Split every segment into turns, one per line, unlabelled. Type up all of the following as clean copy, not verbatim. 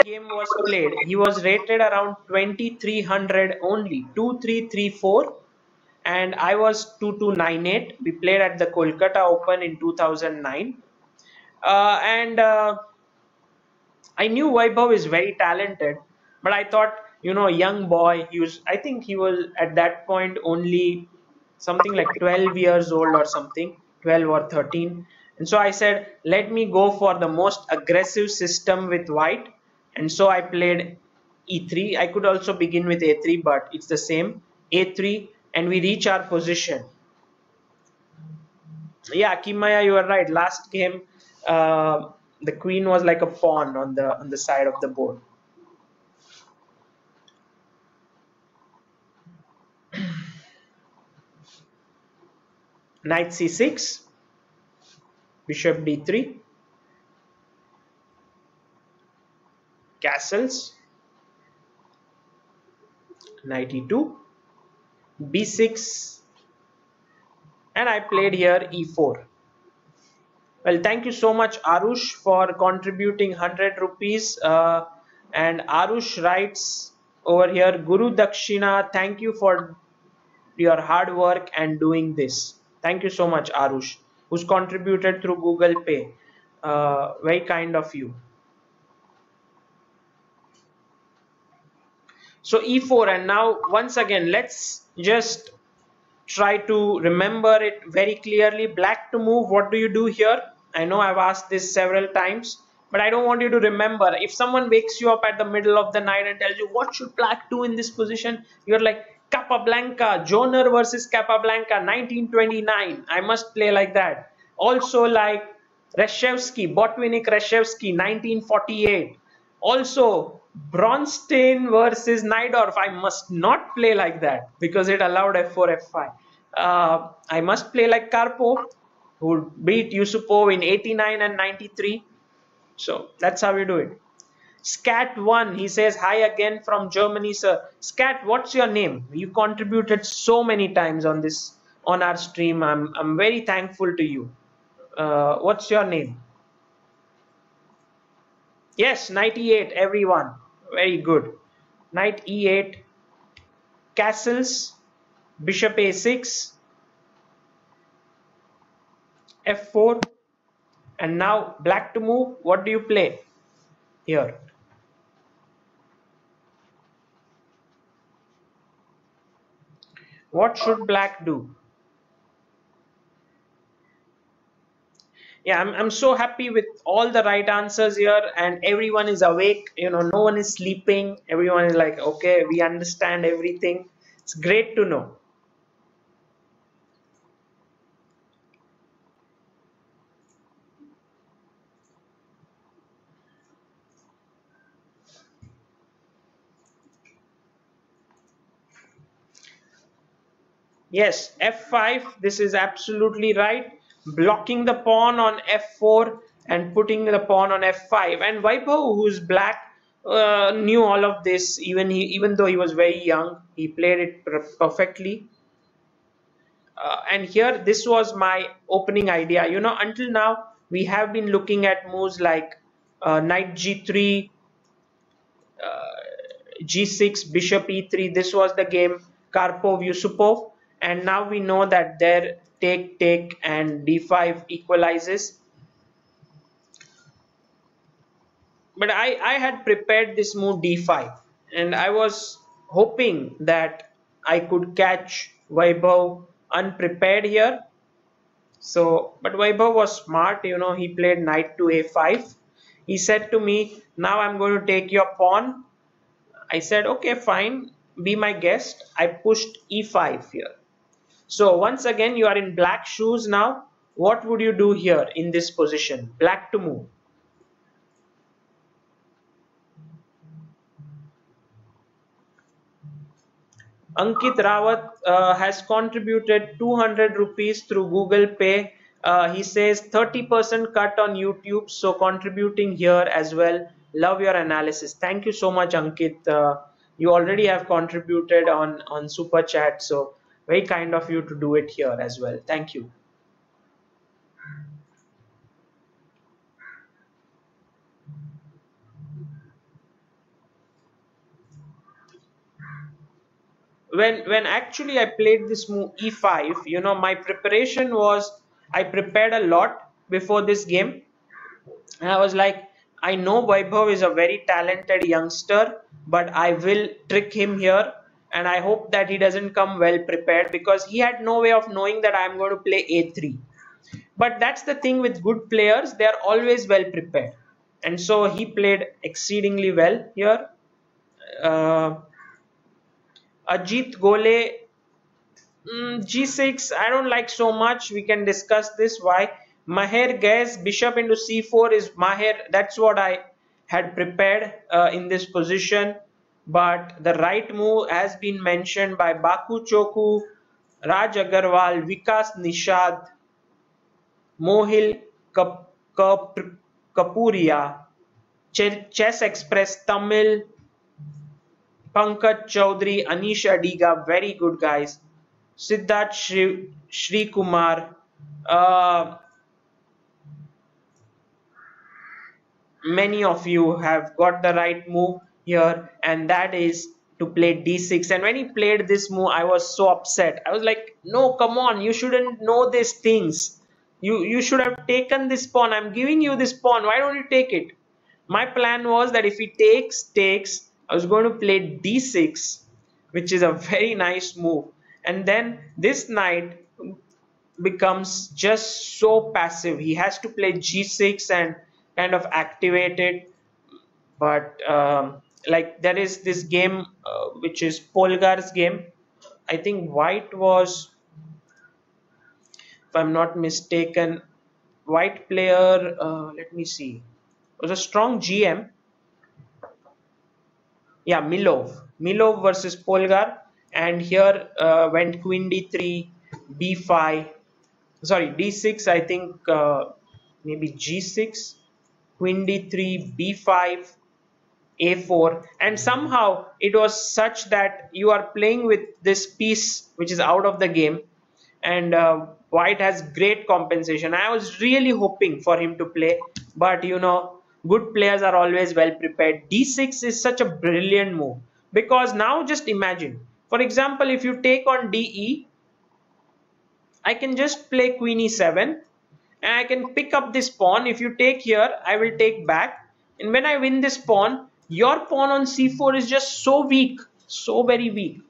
game was played, he was rated around 2300 only, 2334, and I was 2298. We played at the Kolkata Open in 2009, and I knew Vaibhav is very talented, but I thought, young boy, I think he was at that point only something like 12 years old or something, 12 or 13. And so I said, let me go for the most aggressive system with white. And so I played E3. I could also begin with A3, but it's the same. A3, and we reach our position. Yeah, Kimaya, you are right. Last game, the queen was like a pawn on the side of the board. Knight c6, bishop d3, castles, knight e2, b6, and I played here e4. Well, thank you so much, Arush, for contributing 100 rupees. And Arush writes over here, Guru Dakshina, thank you for your hard work and doing this. Thank you so much, Arush, who's contributed through Google Pay. Very kind of you. So e4, and now once again, let's just try to remember it very clearly. Black to move, what do you do here? I know I've asked this several times, but I don't want you to remember. If someone wakes you up at the middle of the night and tells you what should black do in this position, you're like, Capablanca, Joner versus Capablanca, 1929. I must play like that. Also like Reshevsky, Botvinnik Reshevsky, 1948. Also Bronstein versus Najdorf. I must not play like that because it allowed f4, f5. I must play like Karpov, who beat Yusupov in 89 and 93. So that's how we do it. Scat1, he says, hi again from Germany, sir. Scat, what's your name? You contributed so many times on our stream. I'm very thankful to you. What's your name? Yes, knight e8, everyone. Very good. Knight e8, castles, bishop a6, f4, and now black to move. What do you play here? What should black do? Yeah, I'm so happy with all the right answers here, and everyone is awake. No one is sleeping. Everyone is like, okay, we understand everything. It's great to know. Yes, f5, this is absolutely right. Blocking the pawn on f4 and putting the pawn on f5. And Vaibhav, who's black, knew all of this. Even though he was very young, he played it perfectly. And here, this was my opening idea. Until now, we have been looking at moves like knight g3, g6, bishop e3. This was the game Karpov Yusupov, and now we know that their take and d5 equalizes. But I had prepared this move d5, and I was hoping that I could catch Vaibhav unprepared here. So, but Vaibhav was smart, he played knight to a5. He said to me, now I'm going to take your pawn. I said, okay, fine, be my guest. I pushed e5 here. So once again, you are in black shoes now. What would you do here in this position? Black to move. Ankit Rawat has contributed 200 rupees through Google Pay. He says 30% cut on YouTube, so contributing here as well. Love your analysis. Thank you so much, Ankit. You already have contributed on Super Chat, so very kind of you to do it here as well. Thank you. when actually I played this move e5, you know, my preparation was, I prepared a lot before this game. And I was like, I know Vaibhav is a very talented youngster, but I will trick him here. And I hope that he doesn't come well prepared, because he had no way of knowing that I'm going to play a3. But that's the thing with good players, they are always well prepared. And so he played exceedingly well here. Uh, Ajit Gole, g6, I don't like so much. We can discuss this. Why? Maher guess bishop into c4 is Maher. That's what I had prepared in this position. But the right move has been mentioned by Baku Choku, Raj Agarwal, Vikas Nishad, Mohil Kapuria, Chess Express Tamil, Pankaj Chaudhary, Anish Adiga, very good guys. Siddharth Shri Kumar, uh, many of you have got the right move here, and that is to play d6. And when he played this move, I was so upset. I was like, no, come on, you shouldn't know these things. You should have taken this pawn. I'm giving you this pawn. Why don't you take it? My plan was that if he takes, I was going to play d6, which is a very nice move. And then this knight becomes just so passive. He has to play g6 and kind of activate it. But like there is this game which is Polgar's game. I think white was, if I'm not mistaken, white player, let me see, was a strong GM. Yeah, Milov versus Polgar. And here went queen d3, b5, sorry, d6, I think, maybe g6, queen d3, b5, a4, and somehow it was such that you are playing with this piece which is out of the game, and white has great compensation. I was really hoping for him to play, but you know, good players are always well prepared. d6 is such a brilliant move, because now just imagine, for example, if you take on de, I can just play queen e7 and I can pick up this pawn. If you take here, I will take back, and when I win this pawn, your pawn on c4 is just so weak, so very weak.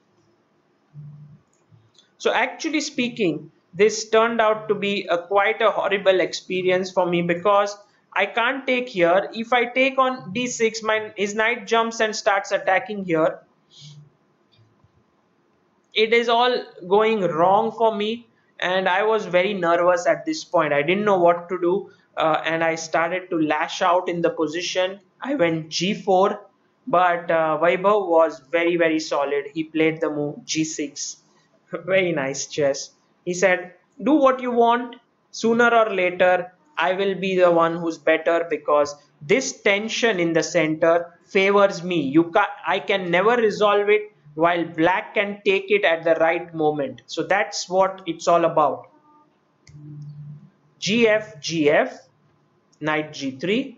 So actually speaking, this turned out to be quite a horrible experience for me, because I can't take here. If I take on d6, his knight jumps and starts attacking here. It is all going wrong for me, and I was very nervous at this point. I didn't know what to do, and I started to lash out in the position. I went g4, but Vaibhav was very solid. He played the move g6. Very nice chess. He said, do what you want. Sooner or later, I will be the one who's better, because this tension in the center favors me. I can never resolve it, while black can take it at the right moment. So that's what it's all about. Gf, knight g3,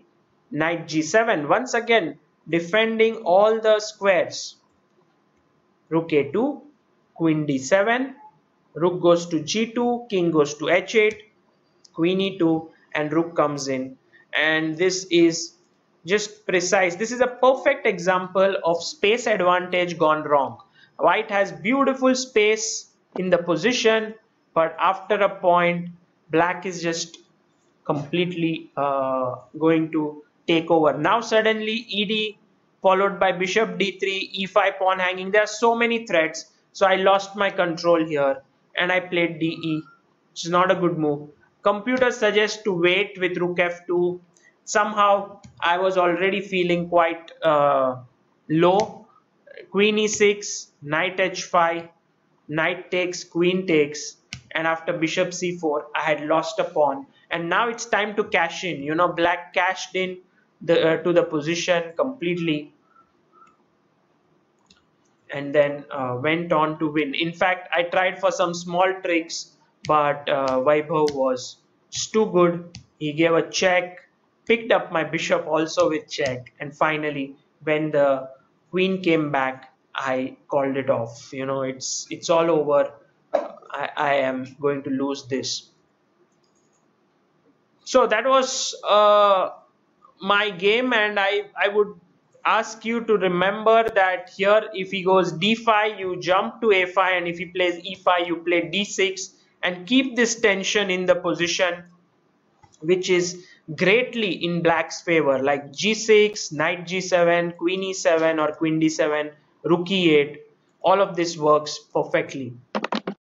knight g7. Once again, defending all the squares. Rook a2, queen d7, rook goes to g2, king goes to h8, queen e2, and rook comes in. And this is just precise. This is a perfect example of space advantage gone wrong. White has beautiful space in the position, but after a point, black is just completely going to take over. Now suddenly ed followed by bishop d3, e5 pawn hanging. There are so many threats, so I lost my control here and I played de, which is not a good move. Computer suggests to wait with rook f2. Somehow I was already feeling quite low. Queen e6, knight h5, knight takes, queen takes, and after bishop c4 I had lost a pawn, and now it's time to cash in. You know, black cashed in to the position completely, and then went on to win. In fact, I tried for some small tricks, but Vaibhav was just too good. He gave a check, picked up my bishop also with check, and finally when the queen came back, I called it off. You know, it's all over. I am going to lose this. So that was my game, and I would ask you to remember that here if he goes d5, you jump to a5, and if he plays e5, you play d6, and keep this tension in the position, which is greatly in black's favor, like g6, knight g7, queen e7 or queen d7, rook e8. All of this works perfectly.